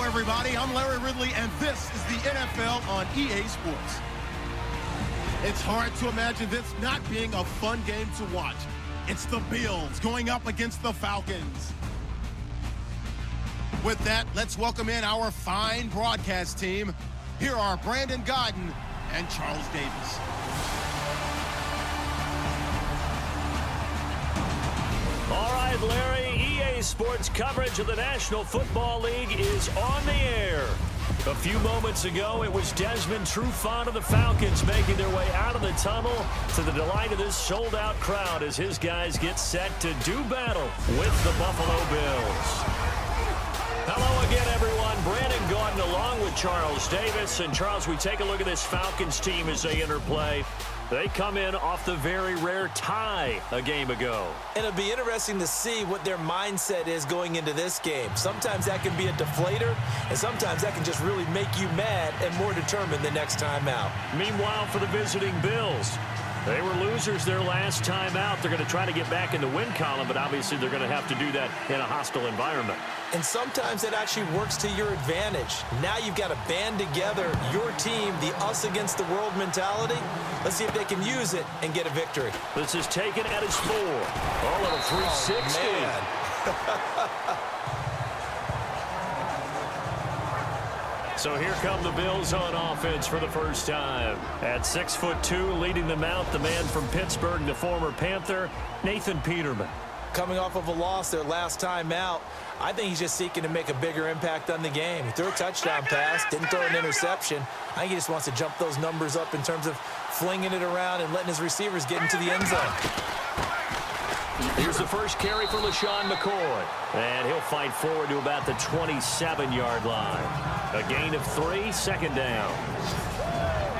everybody. I'm Larry Ridley, and this is the NFL on EA Sports. It's hard to imagine this not being a fun game to watch. It's the Bills going up against the Falcons. With that, let's welcome in our fine broadcast team. Here are Brandon Godden and Charles Davis. All right, Larry, EA Sports coverage of the National Football League is on the air. A few moments ago, it was Desmond Trufant of the Falcons making their way out of the tunnel to the delight of this sold-out crowd as his guys get set to do battle with the Buffalo Bills. Hello again, everyone. Brandon Gaudin along with Charles Davis. And, Charles, we take a look at this Falcons team as they enter play. They come in off the very rare tie a game ago. And it'll be interesting to see what their mindset is going into this game. Sometimes that can be a deflator, and sometimes that can just really make you mad and more determined the next time out. Meanwhile, for the visiting Bills, they were losers their last time out. They're going to try to get back in the win column, but obviously they're going to have to do that in a hostile environment. And sometimes it actually works to your advantage. Now you've got to band together your team, the us against the world mentality. Let's see if they can use it and get a victory. This is taken at his 4. All of a 360. So here come the Bills on offense for the first time. At 6'2", leading them out, the man from Pittsburgh, the former Panther, Nathan Peterman. Coming off of a loss their last time out, I think he's just seeking to make a bigger impact on the game. He threw a touchdown pass, didn't throw an interception. I think he just wants to jump those numbers up in terms of flinging it around and letting his receivers get into the end zone. Here's the first carry for LaShawn McCoy. And he'll fight forward to about the 27-yard line. A gain of 3, second down.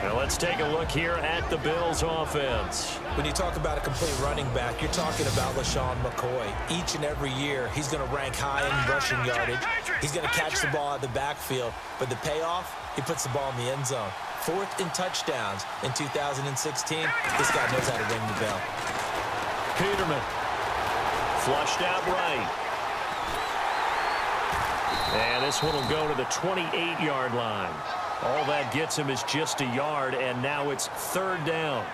Now let's take a look here at the Bills offense. When you talk about a complete running back, you're talking about LaShawn McCoy. Each and every year, he's going to rank high in rushing yardage. He's going to catch the ball out of the backfield. But the payoff, he puts the ball in the end zone. 4th in touchdowns in 2016. This guy knows how to ring the bell. Peterman. Flushed out right. And this one will go to the 28-yard line. All that gets him is just a yard, and now it's 3rd down.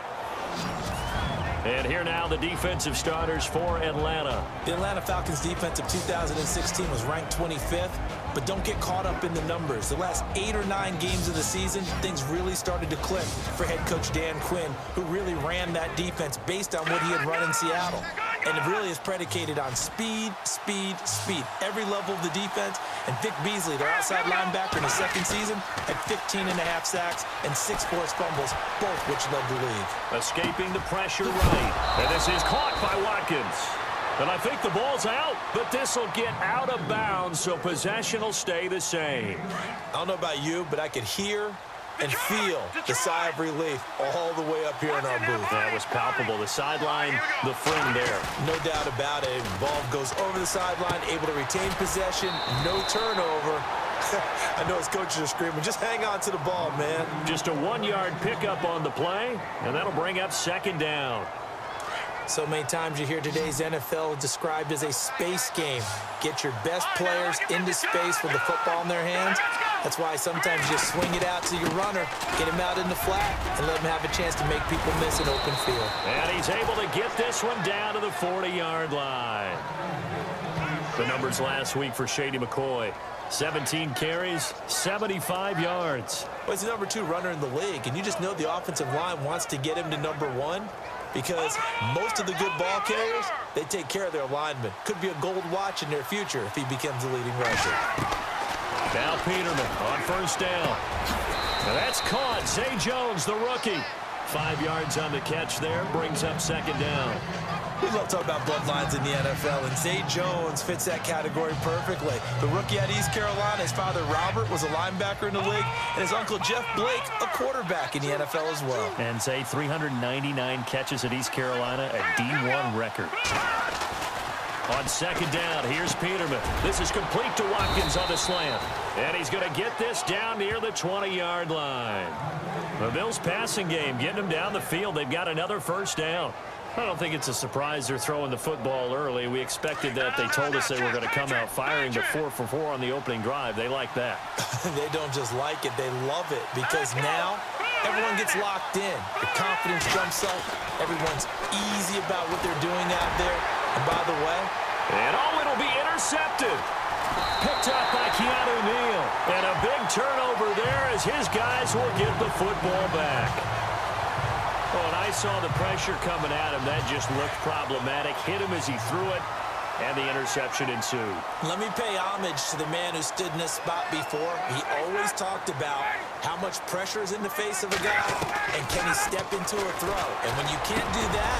And here now the defensive starters for Atlanta. The Atlanta Falcons defense of 2016 was ranked 25th, but don't get caught up in the numbers. The last 8 or 9 games of the season, things really started to click for head coach Dan Quinn, who really ran that defense based on what he had run in Seattle. And it really is predicated on speed, speed, speed. Every level of the defense. And Vic Beasley, their outside linebacker in his second season, had 15.5 sacks and 6 forced fumbles, both which led the league. Escaping the pressure right. And this is caught by Watkins. And I think the ball's out, but this will get out of bounds, so possession will stay the same. I don't know about you, but I could hear and feel the sigh of relief all the way up here in our booth. That was palpable. The sideline, the friend there. No doubt about it. Ball goes over the sideline, able to retain possession, no turnover. I know his coaches are screaming, just hang on to the ball, man. Just a 1-yard pickup on the play, and that'll bring up 2nd down. So many times you hear today's NFL described as a space game. Get your best players into space with the football in their hands. That's why sometimes you just swing it out to your runner, get him out in the flat, and let him have a chance to make people miss an open field. And he's able to get this one down to the 40-yard line. The numbers last week for Shady McCoy. 17 carries, 75 yards. Well, he's the number 2 runner in the league, and you just know the offensive line wants to get him to number 1 because most of the good ball carriers, they take care of their linemen. Could be a gold watch in their future if he becomes the leading rusher. Now Peterman on 1st down. And that's caught. Zay Jones, the rookie. 5 yards on the catch there, brings up 2nd down. We love talking about bloodlines in the NFL, and Zay Jones fits that category perfectly. The rookie out of East Carolina, his father Robert was a linebacker in the league, and his uncle Jeff Blake, a quarterback in the NFL as well. And Zay, 399 catches at East Carolina, a D1 record. On 2nd down, here's Peterman. This is complete to Watkins on the slant. And he's going to get this down near the 20-yard line. The Bills passing game getting them down the field. They've got another 1st down. I don't think it's a surprise they're throwing the football early. We expected that. They told us they were going to come out firing, but 4 for 4 on the opening drive. They like that. They don't just like it, they love it, because now everyone gets locked in. The confidence jumps up. Everyone's easy about what they're doing out there. And by the way, it'll be intercepted. Picked up by Keanu Neal. And a big turnover there as his guys will get the football back. Oh, and I saw the pressure coming at him. That just looked problematic. Hit him as he threw it, and the interception ensued. Let me pay homage to the man who stood in this spot before. He always talked about how much pressure is in the face of a guy, and can he step into a throw. And when you can't do that,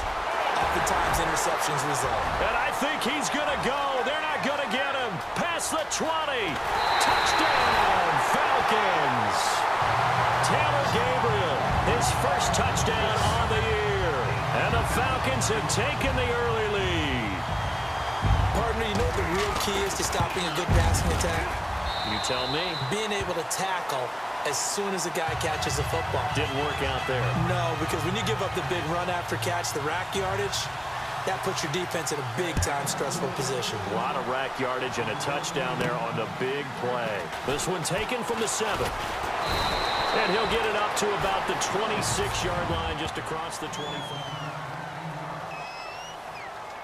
oftentimes interceptions result. And I think he's going to go. They're not going to get him. Past the 20. Touchdown, Falcons. Taylor Gabriel, his first touchdown on the year. And the Falcons have taken the early lead. Partner, you know what the real key is to stopping a good passing attack? You tell me. Being able to tackle as soon as a guy catches a football. Didn't work out there. No, because when you give up the big run after catch, the rack yardage, that puts your defense in a big-time stressful position. A lot of rack yardage and a touchdown there on the big play. This one taken from the 7. And he'll get it up to about the 26-yard line, just across the 25.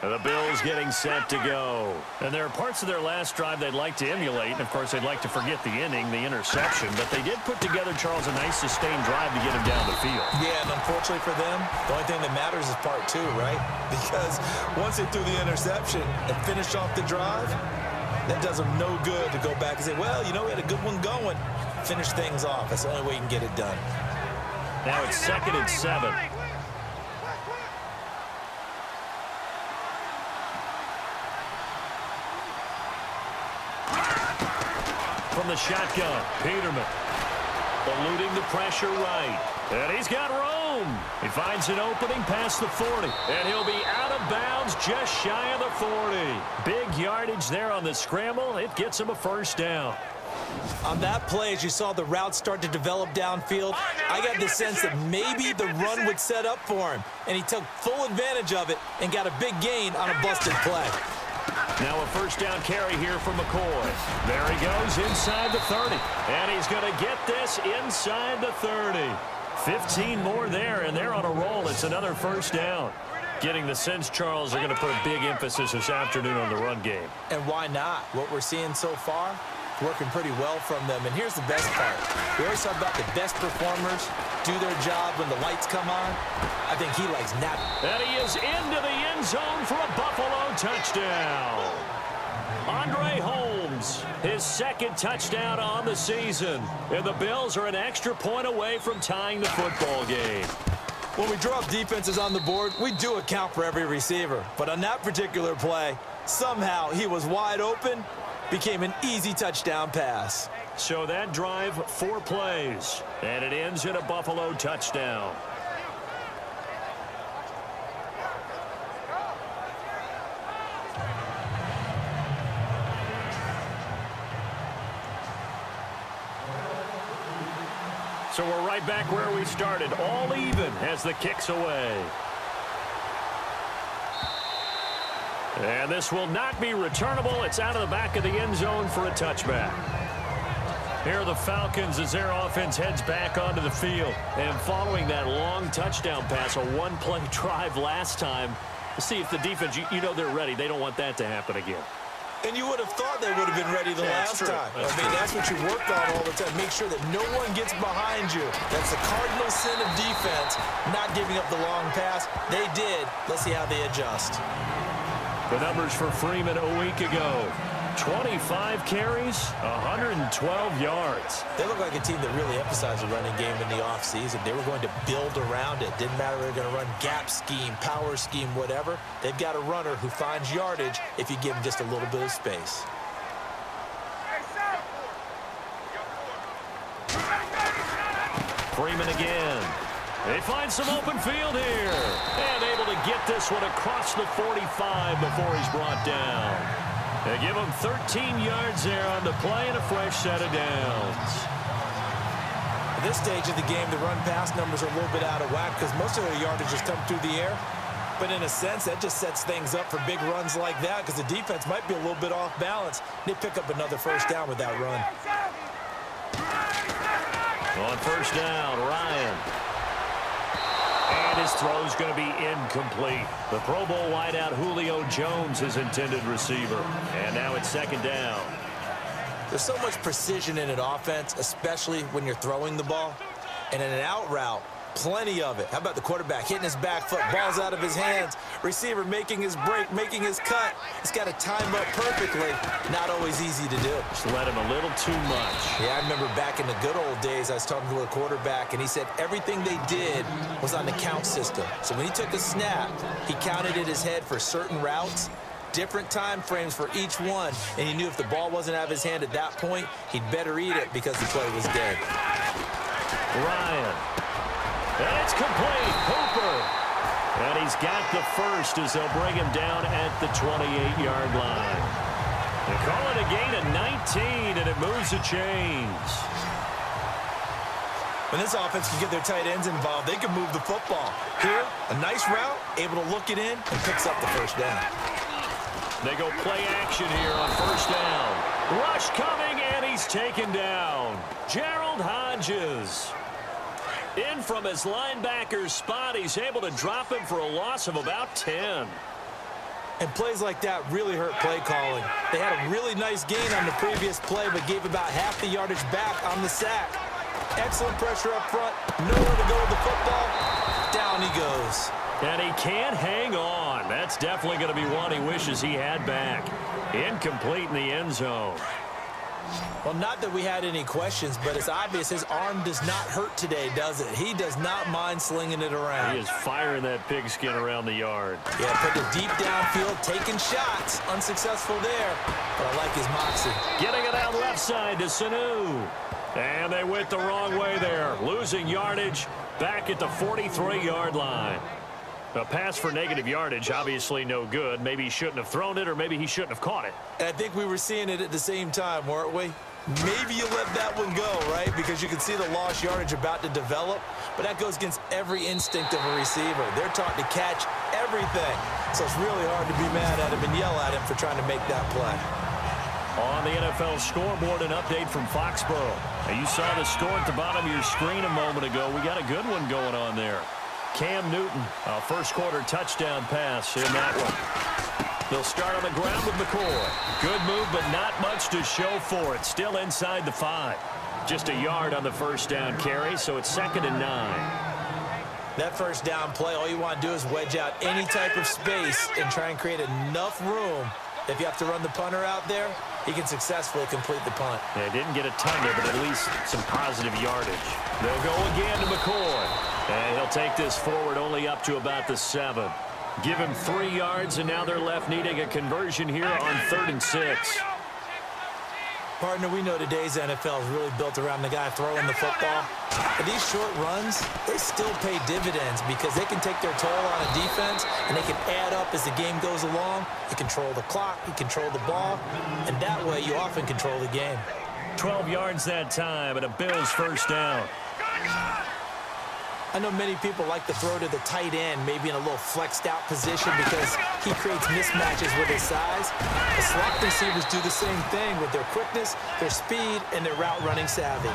And the Bills getting set to go. And there are parts of their last drive they'd like to emulate. And, of course, they'd like to forget the inning, the interception. But they did put together, Charles, a nice sustained drive to get him down the field. Yeah, and unfortunately for them, the only thing that matters is part 2, right? Because once they threw the interception and finished off the drive, that does them no good to go back and say, well, you know, we had a good one going. Finish things off. That's the only way you can get it done. Now it's 2nd and 7. From the shotgun, Peterman eluding the pressure right. And he's got room. He finds an opening past the 40. And he'll be out of bounds just shy of the 40. Big yardage there on the scramble. It gets him a first down. On that play, as you saw the route start to develop downfield, I got the sense that maybe the run would set up for him. And he took full advantage of it and got a big gain on a busted play. Now a first down carry here for McCoy. There he goes inside the 30. And he's going to get this inside the 30. 15 more there, and they're on a roll. It's another first down. Getting the sense, Charles, they're going to put a big emphasis this afternoon on the run game. And why not? What we're seeing so far, working pretty well from them. And here's the best part. We always talk about the best performers do their job when the lights come on. I think he likes napping. And he is into the end zone for a Buffalo touchdown. Andre Holmes, his 2nd touchdown on the season. And the Bills are an extra point away from tying the football game. When we draw up defenses on the board, we do account for every receiver. But on that particular play, somehow he was wide open, became an easy touchdown pass. So that drive, 4 plays, and it ends in a Buffalo touchdown. So we're right back where we started, all even as the kick's away. And this will not be returnable. It's out of the back of the end zone for a touchback. Here are the Falcons as their offense heads back onto the field. And following that long touchdown pass, a one-play drive last time, to see if the defense, you know they're ready. They don't want that to happen again. And you would have thought they would have been ready the last time. I mean, that's what you worked on all the time. Make sure that no one gets behind you. That's the cardinal sin of defense, not giving up the long pass. They did. Let's see how they adjust. The numbers for Freeman a week ago. 25 carries, 112 yards. They look like a team that really emphasized the running game in the offseason. They were going to build around it. Didn't matter if they were going to run gap scheme, power scheme, whatever. They've got a runner who finds yardage if you give him just a little bit of space. Freeman again. They find some open field here. And able to get this one across the 45 before he's brought down. They give him 13 yards there on the play and a fresh set of downs. At this stage of the game, the run-pass numbers are a little bit out of whack because most of their yardage has come through the air. But in a sense, that just sets things up for big runs like that because the defense might be a little bit off balance. They pick up another first down with that run. On first down, Ryan. And his throw's going to be incomplete. The Pro Bowl wideout Julio Jones is intended receiver. And now it's second down. There's so much precision in an offense, especially when you're throwing the ball. And in an out route, plenty of it. How about the quarterback hitting his back foot, ball's out of his hands, receiver making his break, making his cut. He's got to time up perfectly. Not always easy to do. Just let him a little too much. Yeah, I remember back in the good old days, I was talking to a quarterback, and he said everything they did was on the count system. So when he took a snap, he counted in his head for certain routes, different time frames for each one, and he knew if the ball wasn't out of his hand at that point, he'd better eat it because the play was dead. Ryan. And it's complete. Hooper. And he's got the first as they'll bring him down at the 28-yard line. They call it a gain of 19, and it moves the chains. When this offense can get their tight ends involved, they can move the football. Here, a nice route, able to look it in, and picks up the first down. They go play action here on first down. Rush coming, and he's taken down. Gerald Hodges. In from his linebacker's spot, he's able to drop him for a loss of about 10. And plays like that really hurt play calling. They had a really nice gain on the previous play, but gave about half the yardage back on the sack. Excellent pressure up front. Nowhere to go with the football. Down he goes. And he can't hang on. That's definitely going to be one he wishes he had back. Incomplete in the end zone. Well, not that we had any questions, but it's obvious his arm does not hurt today, does it? He does not mind slinging it around. He is firing that pigskin around the yard. Yeah, put it deep downfield, taking shots. Unsuccessful there, but I like his moxie. Getting it out left side to Sanu. And they went the wrong way there. Losing yardage back at the 43-yard line. A pass for negative yardage, obviously no good. Maybe he shouldn't have thrown it, or maybe he shouldn't have caught it. And I think we were seeing it at the same time, weren't we? Maybe you let that one go, right? Because you can see the lost yardage about to develop. But that goes against every instinct of a receiver. They're taught to catch everything. So it's really hard to be mad at him and yell at him for trying to make that play. On the NFL scoreboard, an update from Foxborough. Now, you saw the score at the bottom of your screen a moment ago. We got a good one going on there. Cam Newton, a first-quarter touchdown pass in that one. They'll start on the ground with McCoy. Good move, but not much to show for it. Still inside the 5. Just a yard on the first down carry, so it's 2nd and 9. That first down play, all you want to do is wedge out any type of space and try and create enough room. If you have to run the punter out there, he can successfully complete the punt. They didn't get a ton there, but at least some positive yardage. They'll go again to McCoy. And he'll take this forward only up to about the 7. Give him 3 yards, and now they're left needing a conversion here on 3rd and 6. Partner, we know today's NFL is really built around the guy throwing the football. But these short runs, they still pay dividends because they can take their toll on a defense, and they can add up as the game goes along. You control the clock, you control the ball, and that way you often control the game. 12 yards that time, and a Bills first down. I know many people like to throw to the tight end, maybe in a little flexed out position because he creates mismatches with his size. The slot receivers do the same thing with their quickness, their speed, and their route running savvy.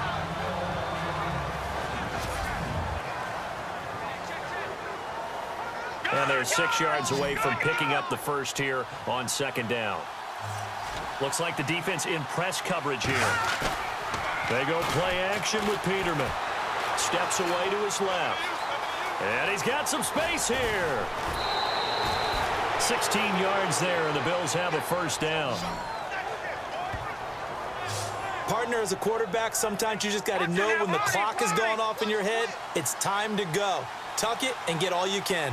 And they're 6 yards away from picking up the first here on 2nd down. Looks like the defense in press coverage here. They go play action with Peterman. Steps away to his left. And he's got some space here. 16 yards there, and the Bills have a first down. Partner, as a quarterback, sometimes you just got to know when the clock has gone off in your head, it's time to go. Tuck it and get all you can.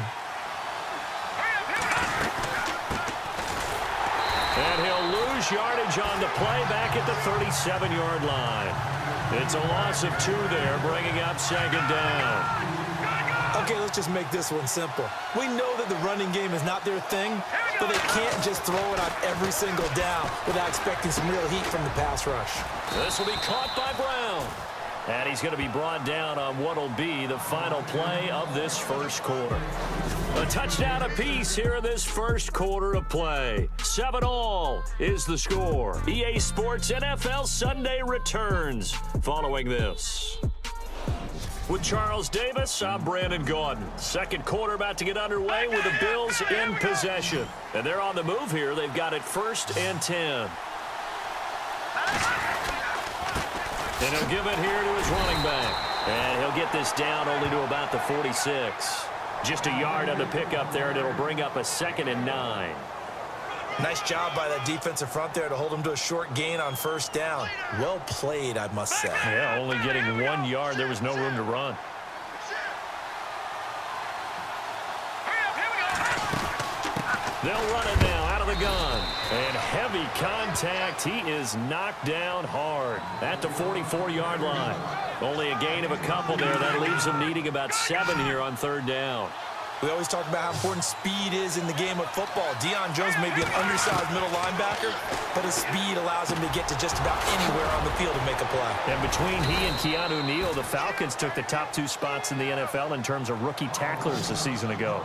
And he'll lose yardage on the play back at the 37-yard line. It's a loss of 2 there, bringing up 2nd down. Okay, let's just make this one simple. We know that the running game is not their thing, but they can't just throw it on every single down without expecting some real heat from the pass rush. This will be caught by Brown. And he's going to be brought down on what will be the final play of this first quarter. A touchdown apiece here in this first quarter of play. 7-all is the score. EA Sports NFL Sunday returns following this. With Charles Davis, I'm Brandon Gaudin. Second quarter about to get underway with the Bills in possession. And they're on the move here. They've got it 1st and 10. And he'll give it here to his running back. And he'll get this down only to about the 46. Just a yard on the pickup there, and it'll bring up a 2nd and 9. Nice job by that defensive front there to hold him to a short gain on 1st down. Well played, I must say. Yeah, only getting 1 yard. There was no room to run. They'll run it now out of the gun. And heavy contact. He is knocked down hard at the 44-yard line. Only a gain of a couple there. That leaves him needing about 7 here on 3rd down. We always talk about how important speed is in the game of football. Deion Jones may be an undersized middle linebacker, but his speed allows him to get to just about anywhere on the field and make a play. And between he and Keanu Neal, the Falcons took the top 2 spots in the NFL in terms of rookie tacklers a season ago.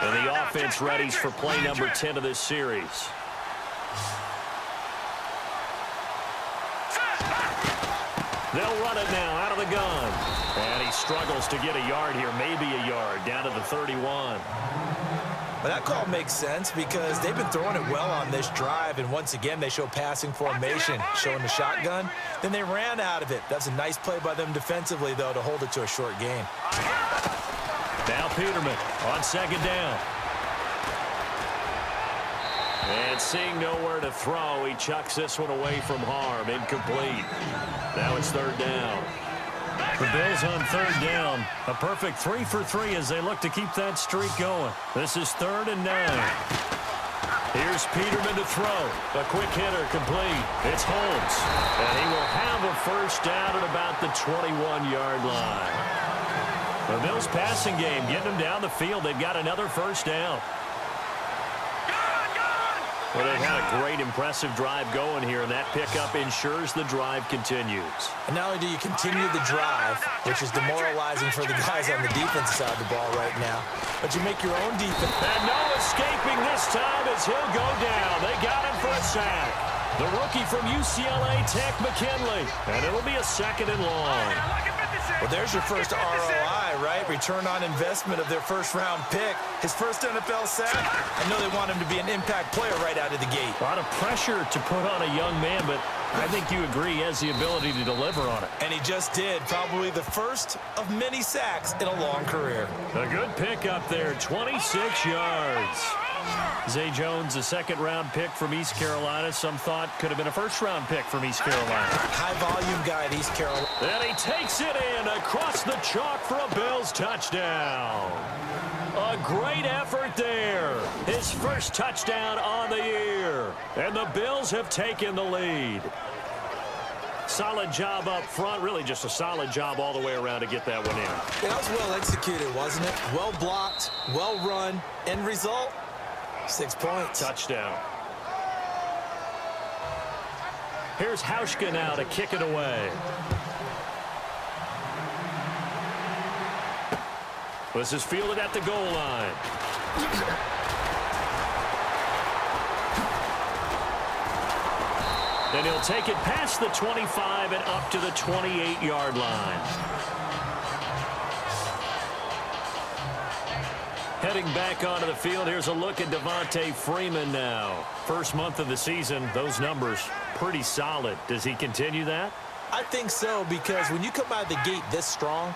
And the offense readies for play number 10 of this series. They'll run it now out of the gun. And he struggles to get a yard here, maybe a yard, down to the 31. Well, that call makes sense because they've been throwing it well on this drive, and once again they show passing formation, showing the shotgun. Then they ran out of it. That's a nice play by them defensively, though, to hold it to a short gain. Now Peterman on 2nd down. And seeing nowhere to throw, he chucks this one away from harm. Incomplete. Now it's 3rd down. The Bills on 3rd down. A perfect 3 for 3 as they look to keep that streak going. This is 3rd and 9. Here's Peterman to throw. A quick hitter complete. It's Holmes. And he will have a 1st down at about the 21-yard line. The Bills passing game, getting them down the field. They've got another 1st down. Well, they've had a great, impressive drive going here, and that pickup ensures the drive continues. And not only do you continue the drive, which is demoralizing for the guys on the defensive side of the ball right now, but you make your own defense. And no escaping this time as he'll go down. They got him for a sack. The rookie from UCLA, Tech McKinley. And it'll be a 2nd and long. Well, there's your first ROI, right? Return on investment of their 1st-round pick. His first NFL sack. I know they want him to be an impact player right out of the gate. A lot of pressure to put on a young man, but I think you agree he has the ability to deliver on it. And he just did. Probably the first of many sacks in a long career. A good pick up there, 26 yards. Zay Jones, a 2nd-round pick from East Carolina. Some thought could have been a 1st-round pick from East Carolina. High-volume guy at East Carolina. And he takes it in across the chalk for a Bills touchdown. A great effort there. His 1st touchdown on the year. And the Bills have taken the lead. Solid job up front. Really just a solid job all the way around to get that one in. Yeah, that was well executed, wasn't it? Well blocked, well run. End result, 6 points. Touchdown. Here's Hauschka now to kick it away. This is fielded at the goal line. And he'll take it past the 25 and up to the 28-yard line. Heading back onto the field, here's a look at Devontae Freeman now. First month of the season, those numbers pretty solid. Does he continue that? I think so, because when you come out of the gate this strong,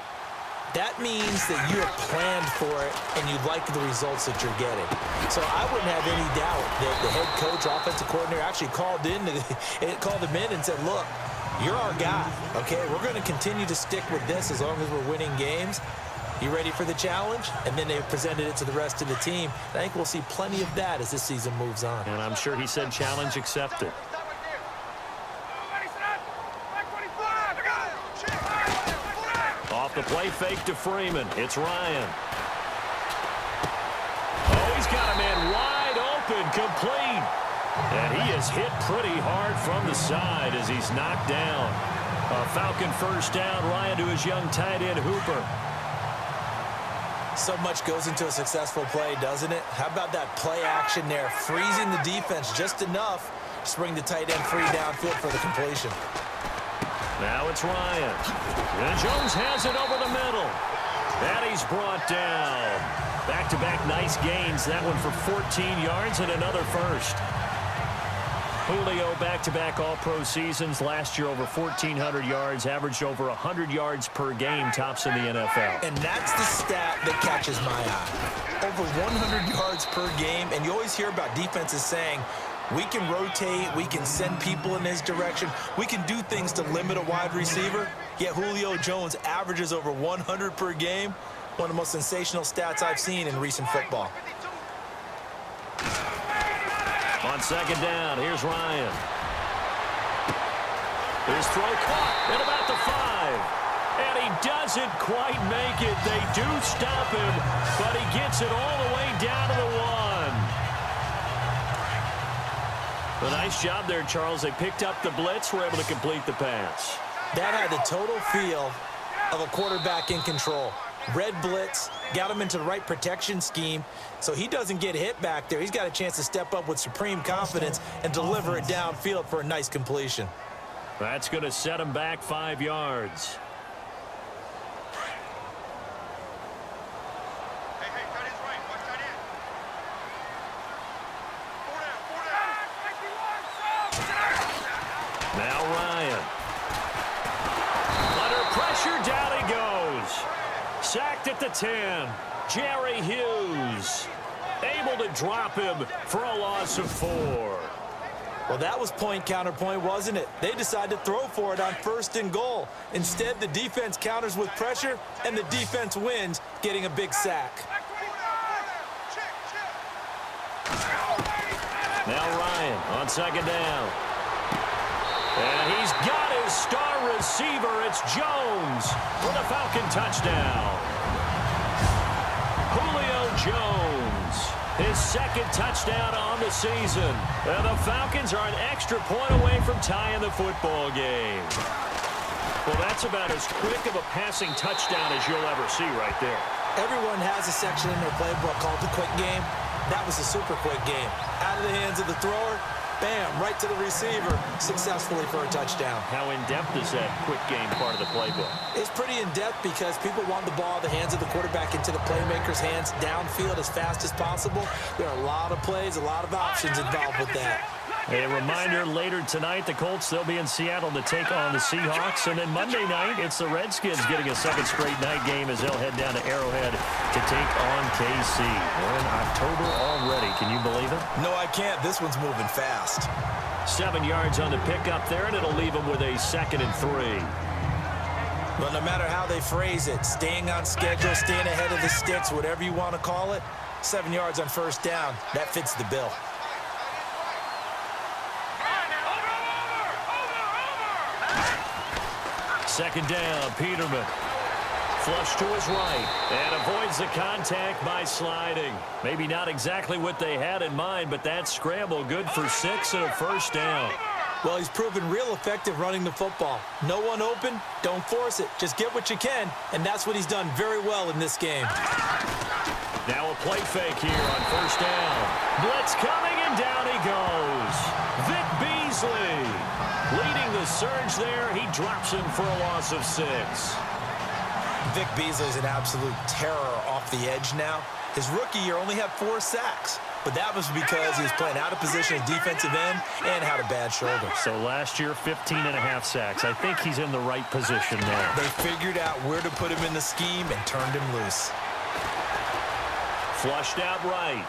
that means that you have planned for it and you like the results that you're getting. So I wouldn't have any doubt that the head coach, offensive coordinator actually called him in and said, look, you're our guy, okay? We're going to continue to stick with this as long as we're winning games. You ready for the challenge? And then they presented it to the rest of the team. I think we'll see plenty of that as this season moves on. And I'm sure he said challenge accepted. Off the play fake to Freeman. It's Ryan. Oh, he's got a man wide open, complete. And he is hit pretty hard from the side as he's knocked down. A Falcon first down. Ryan to his young tight end, Hooper. So much goes into a successful play, doesn't it? How about that play action there, freezing the defense just enough to bring the tight end free downfield for the completion. Now it's Ryan. And Jones has it over the middle. And he's brought down. Back-to-back nice gains. That one for 14 yards and another first. Julio back-to-back all-pro seasons. Last year over 1,400 yards, averaged over 100 yards per game, tops in the NFL. And that's the stat that catches my eye. Over 100 yards per game, and you always hear about defenses saying, we can rotate, we can send people in his direction, we can do things to limit a wide receiver, yet Julio Jones averages over 100 per game. One of the most sensational stats I've seen in recent football. On second down, here's Ryan. His throw caught at about the 5. And he doesn't quite make it. They do stop him, but he gets it all the way down to the 1. A nice job there, Charles. They picked up the blitz, were able to complete the pass. That had the total feel of a quarterback in control. Red blitz, got him into the right protection scheme, so he doesn't get hit back there. He's got a chance to step up with supreme confidence and deliver it downfield for a nice completion. That's going to set him back 5 yards. Now Ryan. Under pressure, down he goes. Sacked at the 10. Jerry Hughes able to drop him for a loss of 4. Well, that was point counterpoint, wasn't it? They decided to throw for it on 1st and goal. Instead, the defense counters with pressure, and the defense wins, getting a big sack. Now Ryan on second down. And he's got his star receiver. It's Jones for the Falcon touchdown. Julio Jones, his 2nd touchdown on the season. And the Falcons are an extra point away from tying the football game. Well, that's about as quick of a passing touchdown as you'll ever see right there. Everyone has a section in their playbook called the quick game. That was a super quick game. Out of the hands of the thrower, bam, right to the receiver, successfully for a touchdown. How in-depth is that quick game part of the playbook? It's pretty in-depth because people want the ball out of the hands of the quarterback into the playmaker's hands downfield as fast as possible. There are a lot of plays, a lot of options involved with that. A reminder, later tonight, the Colts, they'll be in Seattle to take on the Seahawks. And then Monday night, it's the Redskins getting a 2nd straight night game as they'll head down to Arrowhead to take on KC. We're in October already. Can you believe it? No, I can't. This one's moving fast. 7 yards on the pickup there, and it'll leave them with a 2nd and 3. Well, no matter how they phrase it, staying on schedule, staying ahead of the sticks, whatever you want to call it, 7 yards on 1st down, that fits the bill. Second down, Peterman. Flush to his right and avoids the contact by sliding. Maybe not exactly what they had in mind, but that scramble good for 6 and a 1st down. Well, he's proven real effective running the football. No one open, don't force it. Just get what you can, and that's what he's done very well in this game. Now a play fake here on 1st down. Blitz coming, and down he goes. Vic Beasley leading the surge there. He drops him for a loss of 6. Vic Beasley is an absolute terror off the edge now. His rookie year only had 4 sacks, but that was because he was playing out of position at defensive end and had a bad shoulder. So last year, 15.5 sacks. I think he's in the right position now. They figured out where to put him in the scheme and turned him loose. Flushed out right.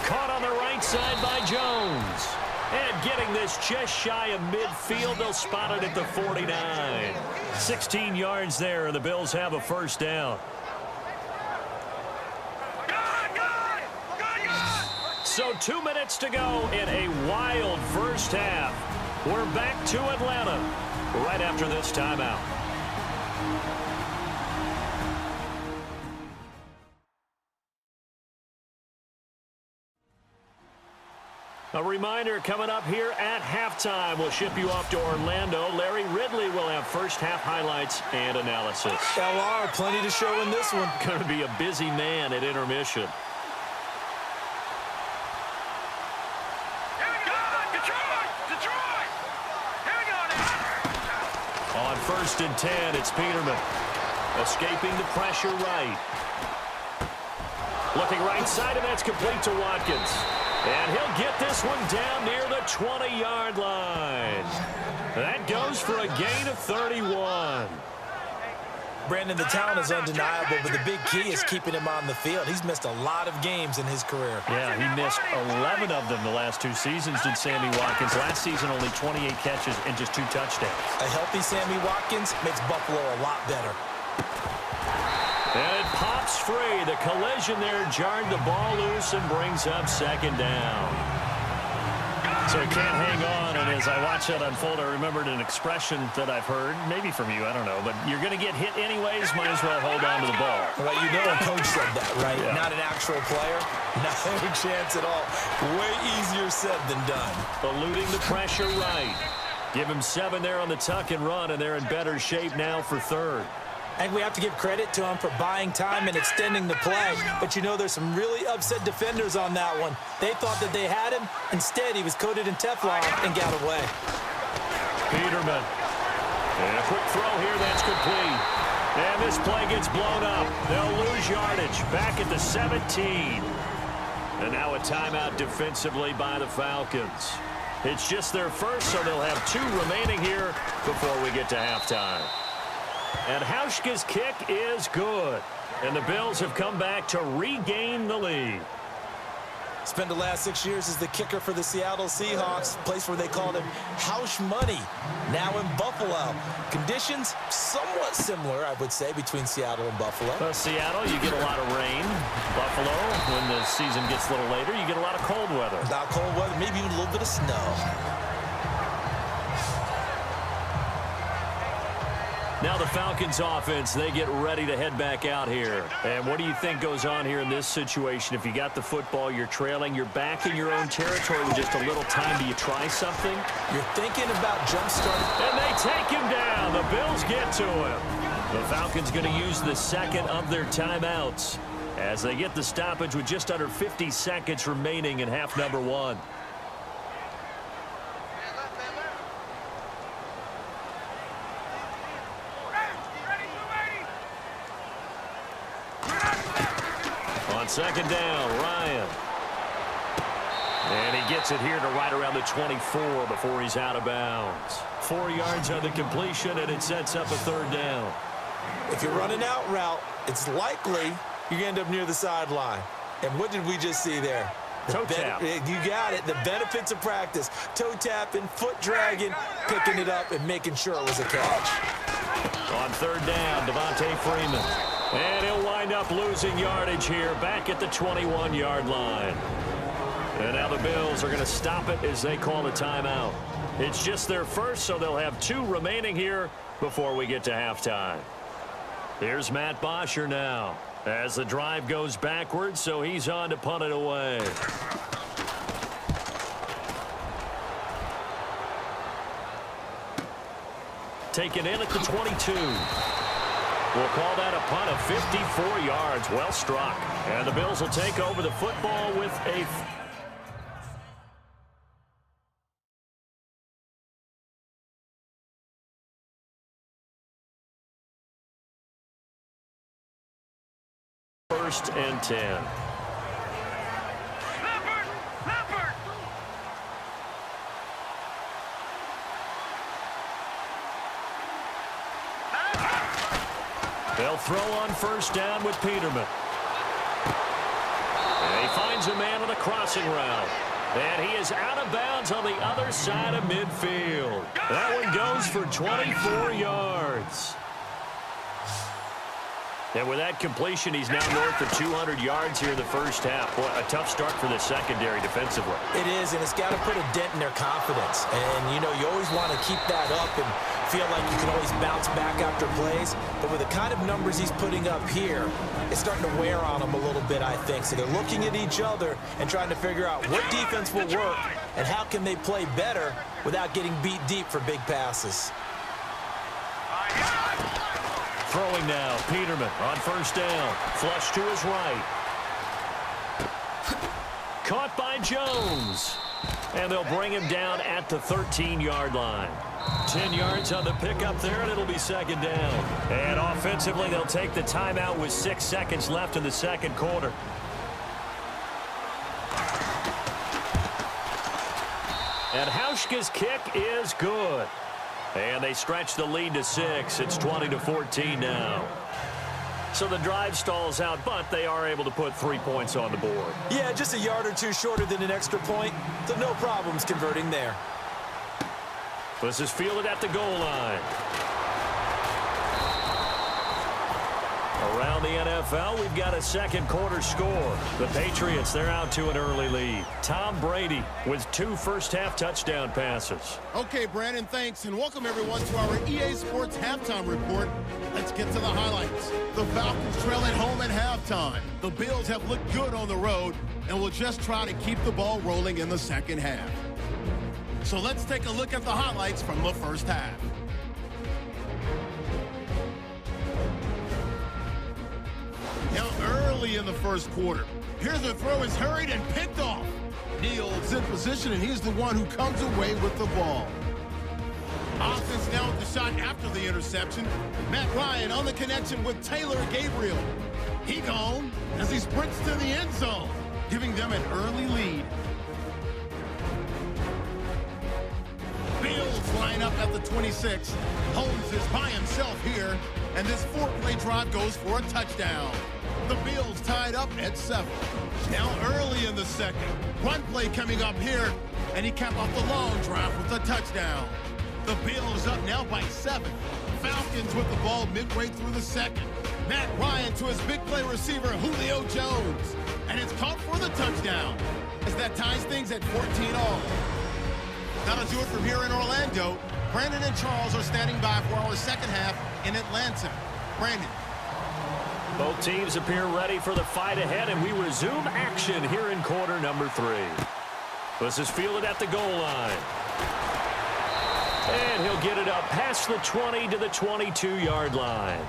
Caught on the right side by Jones. And getting this just shy of midfield, they'll spot it at the 49. 16 yards there, and the Bills have a 1st down. So 2 minutes to go in a wild first half. We're back to Atlanta right after this timeout. A reminder coming up here at halftime. We'll ship you off to Orlando. Larry Ridley will have first half highlights and analysis. LR, plenty to show in this one. Going to be a busy man at intermission. On 1st and 10, it's Peterman. Escaping the pressure right. Looking right side, and that's complete to Watkins. And he'll get this one down near the 20-yard line. That goes for a gain of 31. Brandon, the talent is undeniable, but the big key is keeping him on the field. He's missed a lot of games in his career. Yeah, he missed 11 of them the last 2 seasons, did Sammy Watkins. Last season, only 28 catches and just 2 touchdowns. A healthy Sammy Watkins makes Buffalo a lot better. And it pops free. The collision there jarred the ball loose and brings up 2nd down. So he can't hang on, and as I watch that unfold, I remembered an expression that I've heard, maybe from you, I don't know, but you're going to get hit anyways, might as well hold on to the ball. Well, you know a coach said that, right? Yeah. Not an actual player. Not a chance at all. Way easier said than done. Eluding the pressure right. Give him 7 there on the tuck and run, and they're in better shape now for 3rd. And we have to give credit to him for buying time and extending the play. But you know, there's some really upset defenders on that one. They thought that they had him. Instead, he was coated in Teflon and got away. Peterman. And a quick throw here, that's complete. And this play gets blown up. They'll lose yardage back at the 17. And now a timeout defensively by the Falcons. It's just their first, so they'll have 2 remaining here before we get to halftime. And Hauschka's kick is good. And the Bills have come back to regain the lead. Spent the last 6 years as the kicker for the Seattle Seahawks, a place where they called him Hausch Money, now in Buffalo. Conditions somewhat similar, I would say, between Seattle and Buffalo. Well, Seattle, you get a lot of rain. Buffalo, when the season gets a little later, you get a lot of cold weather. Not cold weather, maybe even a little bit of snow. Now the Falcons offense, they get ready to head back out here. And what do you think goes on here in this situation? If you got the football, you're trailing, you're back in your own territory with just a little time. Do you try something? You're thinking about jump starting. And they take him down. The Bills get to him. The Falcons going to use the 2nd of their timeouts as they get the stoppage with just under 50 seconds remaining in half number 1. On 2nd down, Ryan. And he gets it here to right around the 24 before he's out of bounds. 4 yards on the completion, and it sets up a 3rd down. If you're running out route, it's likely you're going to end up near the sideline. And what did we just see there? Toe tap. You got it. The benefits of practice. Toe tapping, foot dragging, picking it up, and making sure it was a catch. On 3rd down, Devontae Freeman. And he'll wind up losing yardage here back at the 21-yard line. And now the Bills are going to stop it as they call a timeout. It's just their first, so they'll have 2 remaining here before we get to halftime. Here's Matt Bosher now as the drive goes backwards, so he's on to punt it away. Taken in at the 22. We'll call that a punt of 54 yards. Well struck. And the Bills will take over the football with a first and 10. They'll throw on 1st down with Peterman. And he finds a man on the crossing route. And he is out of bounds on the other side of midfield. That one goes for 24 yards. And with that completion, he's now north of 200 yards here in the first half. Boy, a tough start for the secondary defensively. It is, and it's got to put a dent in their confidence. And, you know, you always want to keep that up and feel like you can always bounce back after plays. But with the kind of numbers he's putting up here, it's starting to wear on them a little bit, I think. So they're looking at each other and trying to figure out what defense will work and how can they play better without getting beat deep for big passes. Throwing now, Peterman on first down. Flush to his right. Caught by Jones. And they'll bring him down at the 13-yard line. 10 yards on the pickup there, and it'll be second down. And offensively, they'll take the timeout with 6 seconds left in the second quarter. And Hauschka's kick is good. And they stretch the lead to 6. It's 20-14 now. So the drive stalls out, but they are able to put 3 points on the board. Yeah, just a yard or two shorter than an extra point, so no problems converting there. This is fielded at the goal line. Around the NFL, we've got a second quarter score. The Patriots, they're out to an early lead. Tom Brady with 2 first-half touchdown passes. Okay, Brandon, thanks, and welcome everyone to our EA Sports Halftime Report. Let's get to the highlights. The Falcons trail at home at halftime. The Bills have looked good on the road and will just try to keep the ball rolling in the second half. So let's take a look at the highlights from the first half. Now early in the first quarter, here's the throw is hurried and picked off. Neal's in position, and he's the one who comes away with the ball. Offense now with the shot after the interception. Matt Ryan on the connection with Taylor Gabriel. He gone as he sprints to the end zone, giving them an early lead. Bills line up at the 26. Holmes is by himself here, and this 4-play drive goes for a touchdown. The Bills tied up at 7. Now early in the second, run play coming up here, and he capped off the long drive with a touchdown. The Bills up now by 7. Falcons with the ball midway through the second. Matt Ryan to his big play receiver, Julio Jones. And it's caught for the touchdown, as that ties things at 14-all. That'll do it from here in Orlando. Brandon and Charles are standing by for our second half in Atlanta. Brandon. Both teams appear ready for the fight ahead, and we resume action here in quarter number 3. This is fielded at the goal line. And he'll get it up past the 20 to the 22-yard line.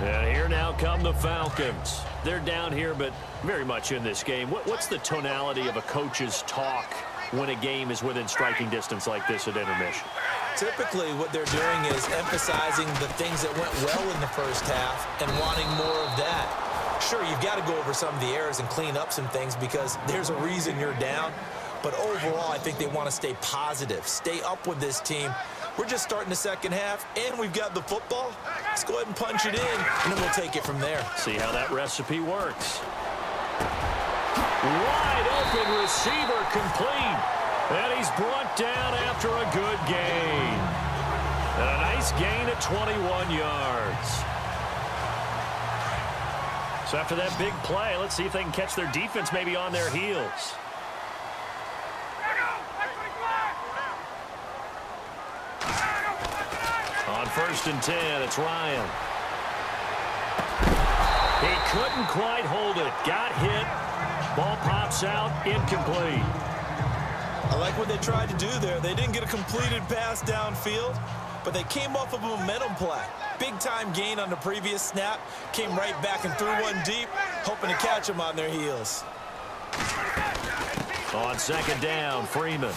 And here now come the Falcons. They're down here, but very much in this game. What's the tonality of a coach's talk when a game is within striking distance like this at intermission? Typically, what they're doing is emphasizing the things that went well in the first half and wanting more of that. Sure, you've got to go over some of the errors and clean up some things because there's a reason you're down. But overall, I think they want to stay positive, stay up with this team. We're just starting the second half, and we've got the football. Let's go ahead and punch it in, and then we'll take it from there. See how that recipe works. Wide open receiver complete. And he's brought down after a good gain. And a nice gain at 21 yards. So after that big play, let's see if they can catch their defense maybe on their heels. On 1st and 10, it's Ryan. He couldn't quite hold it. Got hit. Ball pops out. Incomplete. I like what they tried to do there. They didn't get a completed pass downfield, but they came off of a momentum play. Big-time gain on the previous snap. Came right back and threw one deep, hoping to catch them on their heels. On 2nd down, Freeman.